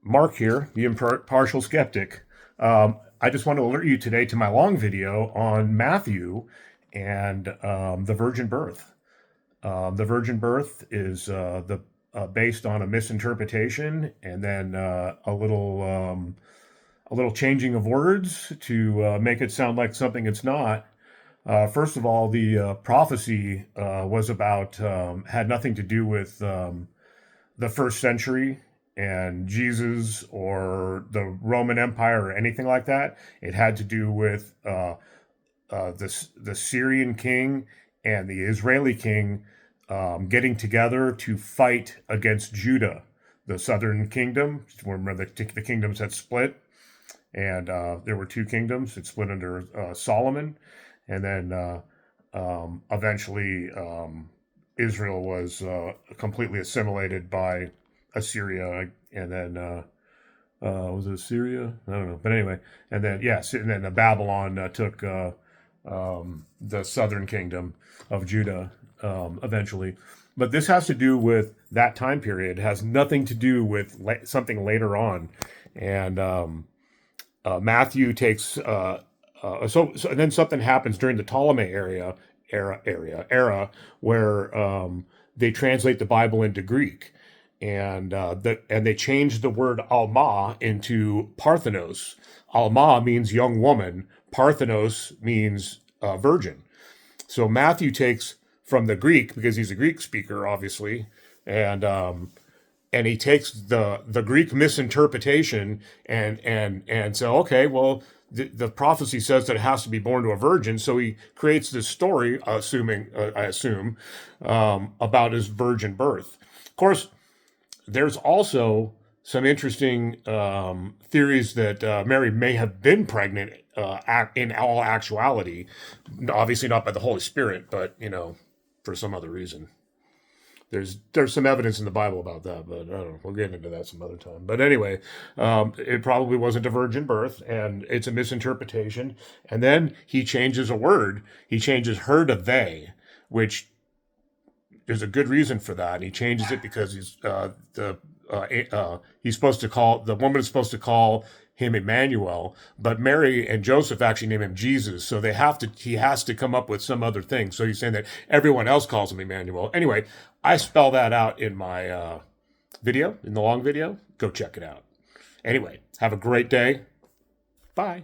Mark here, the impartial skeptic. I just want to alert you today to my long video on Matthew and the virgin birth. The virgin birth is the based on a misinterpretation and then a little changing of words to make it sound like something it's not. First of all, the prophecy was about had nothing to do with the first century and Jesus or the Roman Empire or anything like that. It had to do with the Syrian king and the Israeli king getting together to fight against Judah, the southern kingdom. Remember, the kingdoms had split, and there were two kingdoms. It split under Solomon, and then eventually Israel was completely assimilated by Assyria, and then was it Assyria? I don't know, but anyway, and then yes, and then Babylon took the southern kingdom of Judah eventually. But this has to do with that time period. It has nothing to do with something later on, and Matthew takes. So and then something happens during the Ptolemy era where they translate the Bible into Greek, and they change the word Alma into Parthenos. Alma means young woman. Parthenos means virgin. So Matthew takes from the Greek, because he's a Greek speaker, obviously, and he takes the Greek misinterpretation and so, okay, well, the prophecy says that it has to be born to a virgin, so he creates this story, I assume, about his virgin birth. Of course, there's also some interesting theories that Mary may have been pregnant in all actuality, obviously not by the Holy Spirit, but for some other reason. There's some evidence in the Bible about that, but I don't know. We'll get into that some other time. But anyway, it probably wasn't a virgin birth, and it's a misinterpretation. And then he changes a word. He changes her to they, which there's a good reason for that. And he changes it because he's supposed to call the woman is supposed to call him Emmanuel, but Mary and Joseph actually name him Jesus. So he has to come up with some other thing. So he's saying that everyone else calls him Emmanuel. Anyway, I spell that out in my video, in the long video. Go check it out. Anyway, have a great day. Bye.